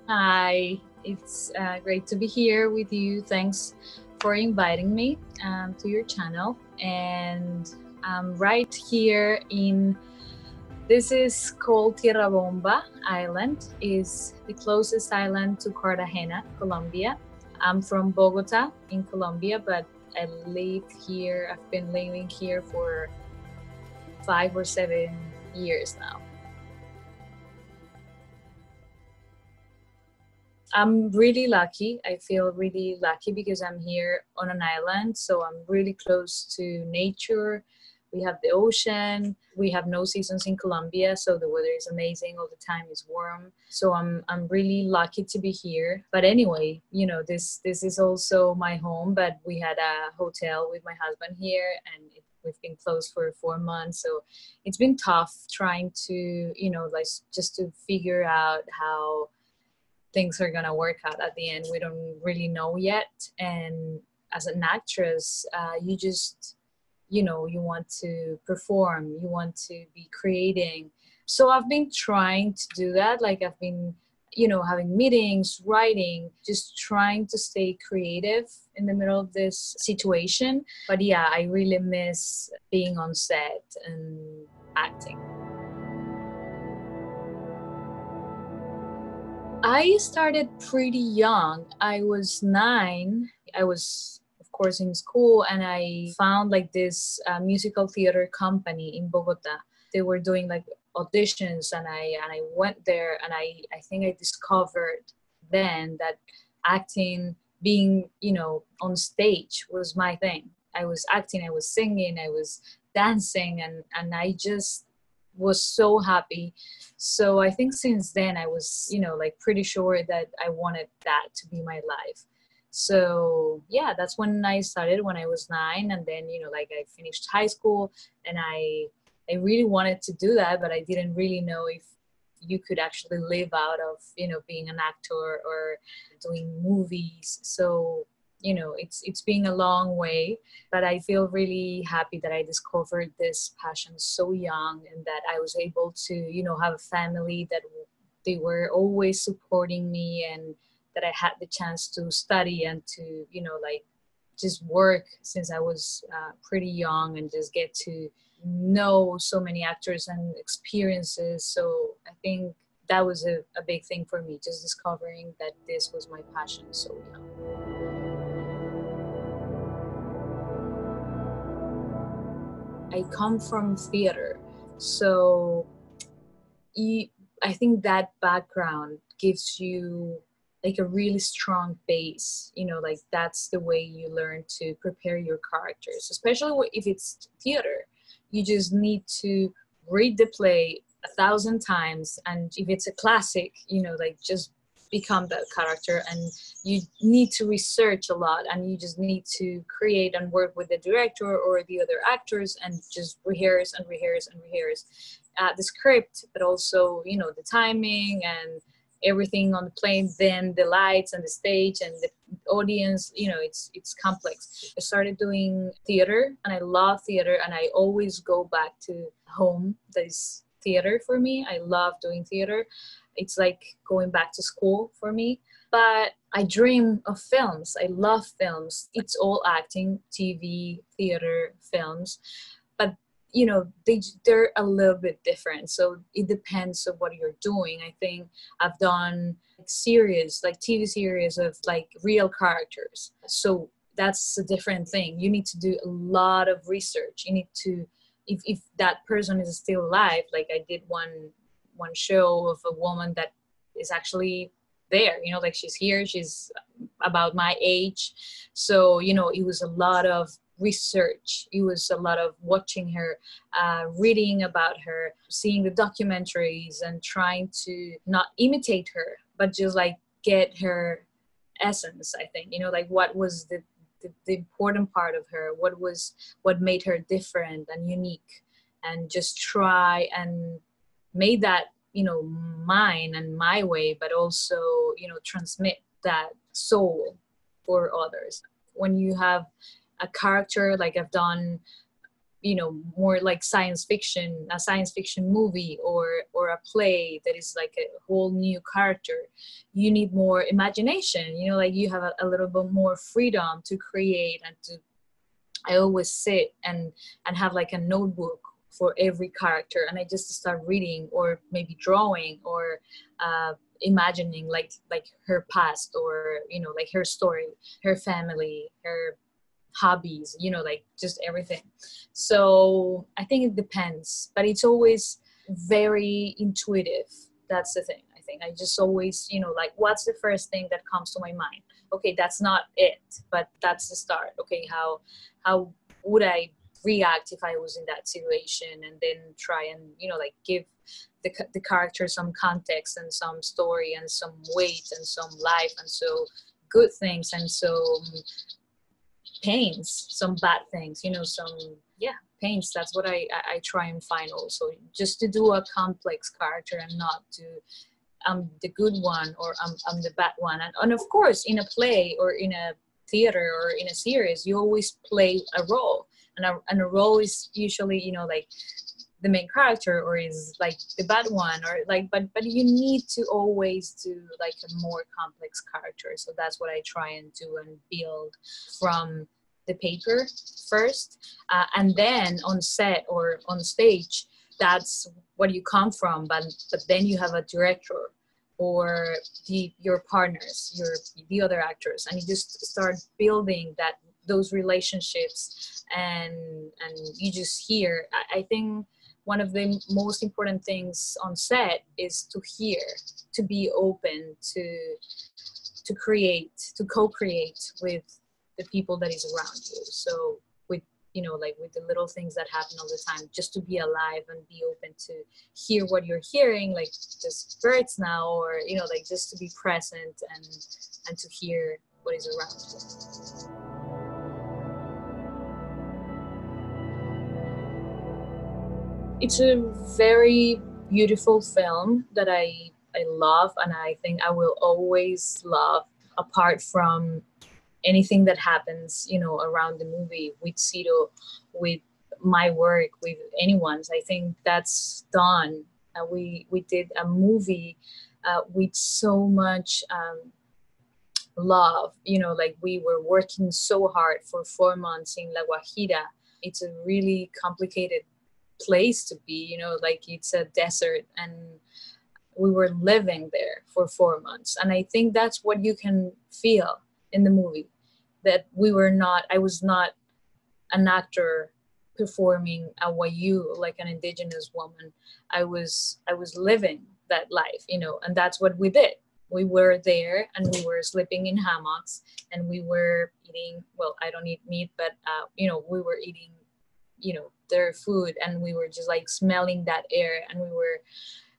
Hi, it's great to be here with you. Thanks for inviting me to your channel. And I'm right here in, this is called Tierra Bomba Island, is the closest island to Cartagena, Colombia. I'm from Bogota in Colombia, but I live here, I've been living here for 5 or 7 years now. I'm really lucky. I feel really lucky because I'm here on an island, so I'm really close to nature. We have the ocean. We have no seasons in Colombia, so the weather is amazing all the time. It's warm, so I'm really lucky to be here. But anyway, you know, this is also my home. But we had a hotel with my husband here, and we've been closed for 4 months, so it's been tough trying to, you know, like just to figure out how things are gonna work out at the end. We don't really know yet. And as an actress, you just, you know, you want to perform, you want to be creating. So I've been trying to do that. Like I've been, you know, having meetings, writing, just trying to stay creative in the middle of this situation. But yeah, I really miss being on set and acting. I started pretty young. I was 9. I was, of course, in school, and I found like this musical theater company in Bogota. They were doing like auditions, and I went there, and I think I discovered then that acting, being, you know, on stage was my thing. I was acting, I was singing, I was dancing, and I just was so happy. So I think since then I was, you know, like pretty sure that I wanted that to be my life. So yeah, that's when I started, when I was 9. And then, you know, like I finished high school, and I really wanted to do that, but I didn't really know if you could actually live out of, you know, being an actor or doing movies. So, you know, it's been a long way, but I feel really happy that I discovered this passion so young, and that I was able to, you know, have a family that they were always supporting me, and that I had the chance to study and to, you know, like just work since I was pretty young, and just get to know so many actors and experiences. So I think that was a big thing for me, just discovering that this was my passion so young. I come from theater, so I think that background gives you like a really strong base. You know, like that's the way you learn to prepare your characters, especially if it's theater. You just need to read the play 1,000 times, and if it's a classic, you know, like just become that character. And you need to research a lot, and you just need to create and work with the director or the other actors, and just rehearse and rehearse and rehearse the script, but also, you know, the timing and everything on the plane, then the lights and the stage and the audience. You know, it's complex. I started doing theater, and I love theater, and I always go back to home. That is theater for me. I love doing theater. It's like going back to school for me. But I dream of films. I love films. It's all acting, TV, theater, films. But you know, they're a little bit different. So it depends on what you're doing. I think I've done like series, like TV series of like real characters. So that's a different thing. You need to do a lot of research. You need to, if that person is still alive, like I did one show of a woman that is actually there, you know, like she's here, she's about my age. So, you know, it was a lot of research. It was a lot of watching her, reading about her, seeing the documentaries, and trying to not imitate her, but just like get her essence. I think, you know, like what was the important part of her, what made her different and unique, and just try and made that, you know, mine and my way, but also, you know, transmit that soul for others. When you have a character, like I've done you know, more like a science fiction movie, or a play that is like a whole new character, you need more imagination, you know, like you have a little bit more freedom to create and to, I always sit and have like a notebook for every character, and I just start reading or maybe drawing or imagining like her past, or you know, like her story, her family, her hobbies, you know, like just everything. So I think it depends, but it's always very intuitive. That's the thing. I think I just always, you know, like what's the first thing that comes to my mind? Okay, that's not it, but that's the start. Okay, how would I react if I was in that situation, and then try and, you know, like give the character some context and some story and some weight and some life, and so good things and so pains, some bad things, you know, some, yeah, pains. That's what I try and find also, just to do a complex character and not to, I'm the good one or I'm the bad one. And of course, in a play or in a theater or in a series, you always play a role, and a role is usually, you know, like the main character or is like the bad one, or like, but you need to always do like a more complex character. So that's what I try and do and build from the paper first, and then on set or on stage, that's what you come from. But then you have a director or your partners, the other actors, and you just start building those relationships, and you just hear. I think one of the most important things on set is to hear, to be open, to create, to co-create with the people that is around you. So with, you know, like with the little things that happen all the time, just to be alive and be open to hear what you're hearing, like just birds now, or, you know, like just to be present and to hear what is around you. It's a very beautiful film that I love, and I think I will always love, apart from anything that happens, you know, around the movie with Cito, with my work, with anyone's. I think that's done. We did a movie with so much love, you know, like we were working so hard for 4 months in La Guajira. It's a really complicated place to be, you know, like it's a desert, and we were living there for 4 months. And I think that's what you can feel in the movie, that I was not an actor performing a Wayu, like an indigenous woman. I was living that life, you know, and that's what we did. We were there and we were sleeping in hammocks, and we were eating, well, I don't eat meat, but, you know, we were eating, you know, their food, and we were just like smelling that air, and we were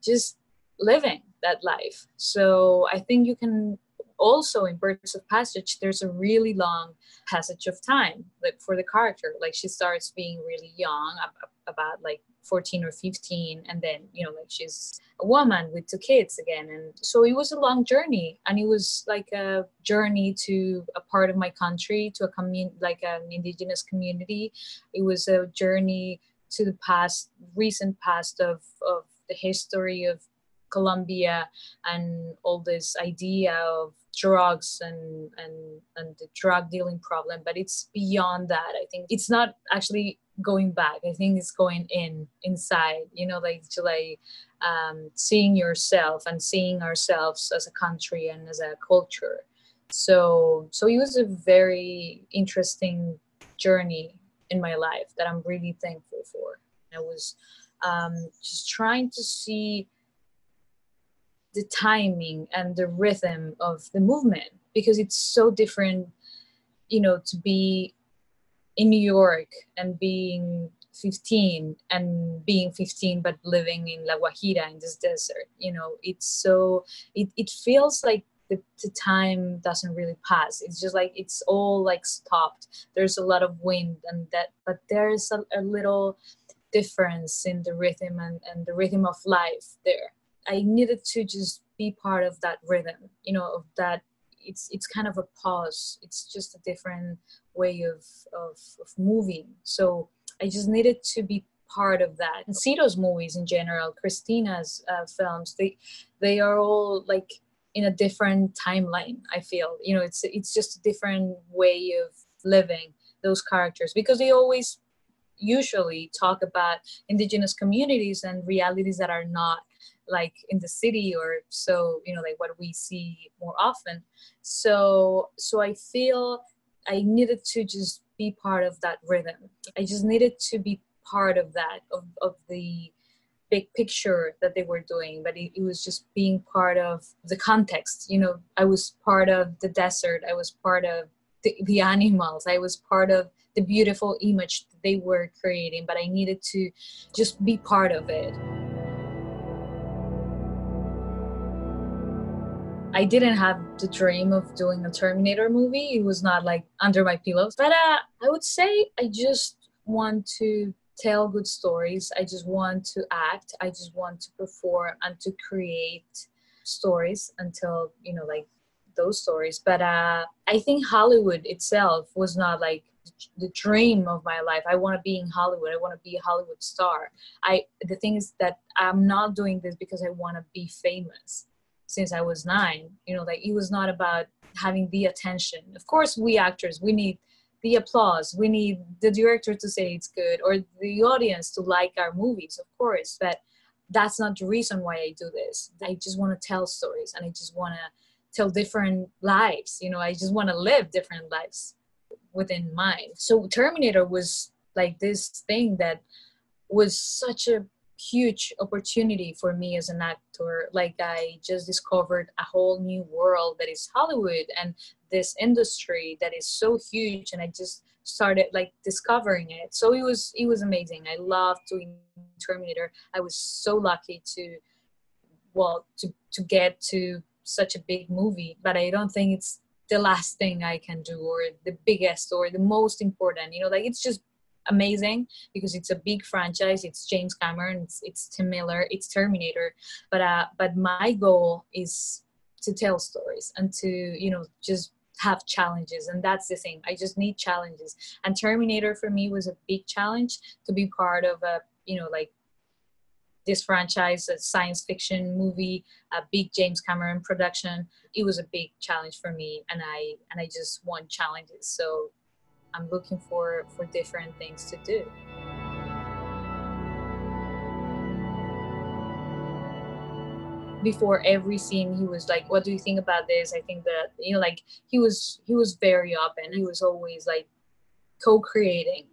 just living that life. So I think you can also, in Birds of Passage, there's a really long passage of time, like for the character. Like she starts being really young, about like 14 or 15, and then, you know, like she's a woman with 2 kids again. And so it was a long journey, and it was like a journey to a part of my country, to a community, like an indigenous community. It was a journey to the recent past of the history of Colombia, and all this idea of drugs and the drug dealing problem. But it's beyond that. I think it's not actually going back. I think it's going inside, you know, like to seeing yourself and seeing ourselves as a country and as a culture. So it was a very interesting journey in my life that I'm really thankful for. I was just trying to see the timing and the rhythm of the movement, because it's so different, you know, to be in New York and being 15 but living in La Guajira in this desert. You know, it's so, it feels like the time doesn't really pass. It's just like it's all like stopped. There's a lot of wind and that, but there's a little difference in the rhythm and the rhythm of life there. I needed to just be part of that rhythm, you know, of that. It's kind of a pause. It's just a different way of moving. So I just needed to be part of that. And Cito's movies in general, Christina's films, they are all like in a different timeline, I feel. You know, it's just a different way of living those characters, because they always usually talk about indigenous communities and realities that are not like in the city, or so, you know, like what we see more often. So I feel I needed to just be part of that rhythm. I just needed to be part of that, of the big picture that they were doing, but it was just being part of the context. You know, I was part of the desert, I was part of the animals, I was part of the beautiful image that they were creating, but I needed to just be part of it. I didn't have the dream of doing a Terminator movie. It was not like under my pillows. But I would say I just want to tell good stories. I just want to act. I just want to perform and to create stories until, you know, like those stories. But I think Hollywood itself was not like the dream of my life. I want to be in Hollywood. I want to be a Hollywood star. The thing is that I'm not doing this because I want to be famous. Since I was 9, you know, like it was not about having the attention. Of course, we actors, we need the applause. We need the director to say it's good, or the audience to like our movies, of course. But that's not the reason why I do this. I just want to tell stories, and I just want to tell different lives. You know, I just want to live different lives within mine. So Terminator was like this thing that was such a huge opportunity for me as an actor. Like I just discovered a whole new world that is Hollywood, and this industry that is so huge, and I just started like discovering it. So it was amazing. I loved doing Terminator. I was so lucky to get to such a big movie, but I don't think it's the last thing I can do, or the biggest, or the most important. You know, like it's just amazing because it's a big franchise. It's James Cameron, it's Tim Miller, it's Terminator. But my goal is to tell stories and to, you know, just have challenges. And that's the thing. I just need challenges. And Terminator for me was a big challenge, to be part of a, you know, like this franchise, a science fiction movie, a big James Cameron production. It was a big challenge for me, and I just want challenges. So I'm looking for different things to do. Before every scene, he was like, "What do you think about this?" I think that, you know, like he was very open. He was always like co-creating.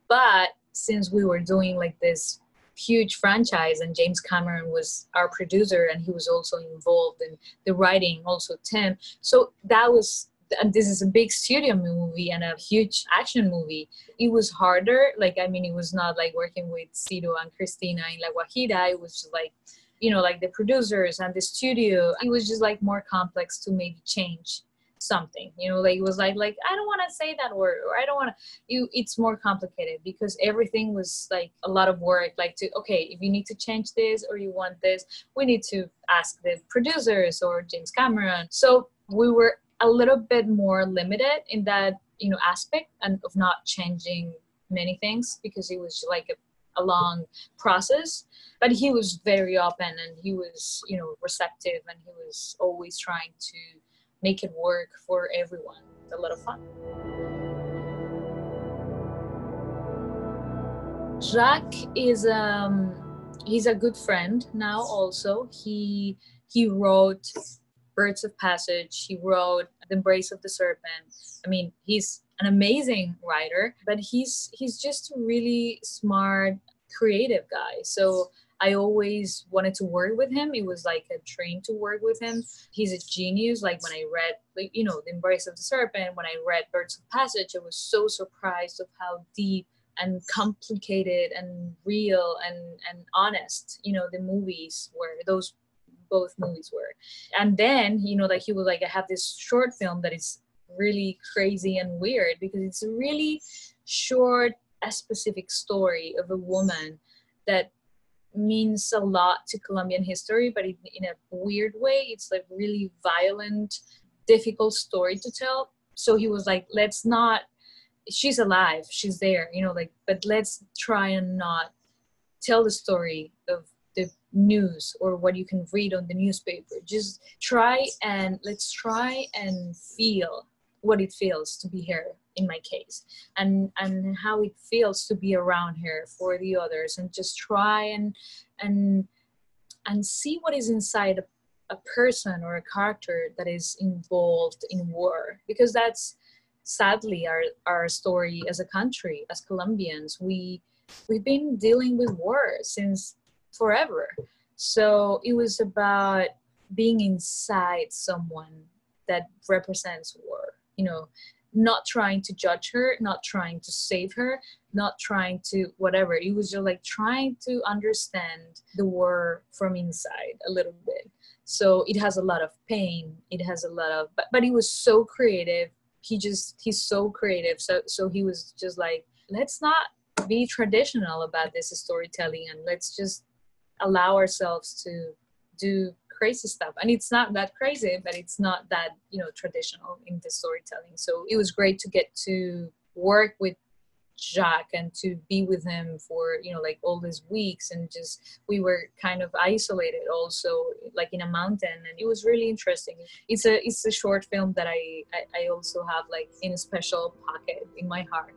But since we were doing like this huge franchise, and James Cameron was our producer, and he was also involved in the writing, also Tim. So that was, and this is a big studio movie and a huge action movie. It was harder. Like, I mean, it was not like working with Cito and Cristina in La Guajira. It was just like, you know, like the producers and the studio. It was just like more complex to maybe change something, you know, like it was like I don't want to say that word, or I don't want to. It's more complicated because everything was like a lot of work. Like, to, okay, if you need to change this or you want this, we need to ask the producers or James Cameron. So we were a little bit more limited in that, you know, aspect, and of not changing many things, because it was like a long process. But he was very open, and he was, you know, receptive, and he was always trying to make it work for everyone. It's a lot of fun. Jacques is he's a good friend now. Also, he wrote Birds of Passage. He wrote The Embrace of the Serpent. I mean, he's an amazing writer, but he's just a really smart, creative guy. So I always wanted to work with him. It was like a dream to work with him. He's a genius. Like when I read, like, you know, The Embrace of the Serpent, when I read Birds of Passage, I was so surprised of how deep and complicated and real and honest, you know, the movies were. Those both movies were. And then, you know, like he was like, I have this short film that is really crazy and weird, because it's a really short, a specific story of a woman that means a lot to Colombian history, but in a weird way. It's like really violent, difficult story to tell. So he was like, let's not she's alive, she's there, you know, like, but let's try and not tell the story of the news or what you can read on the newspaper. Just let's try and feel what it feels to be her, in my case, and how it feels to be around her for the others, and just try and see what is inside a person or a character that is involved in war, because that's sadly our story as a country, as Colombians. We've been dealing with war since forever. So it was about being inside someone that represents war, you know, not trying to judge her, not trying to save her, not trying to whatever. It was just like trying to understand the war from inside a little bit. So it has a lot of pain. It has a lot of, but he was so creative. He's so creative. So he was just like, let's not be traditional about this storytelling, and let's just allow ourselves to do crazy stuff. And it's not that crazy, but it's not that, you know, traditional in the storytelling. So it was great to get to work with Jacques and to be with him for, you know, like all these weeks, and just we were kind of isolated also, like in a mountain, and it was really interesting. It's a short film that I also have like in a special pocket in my heart.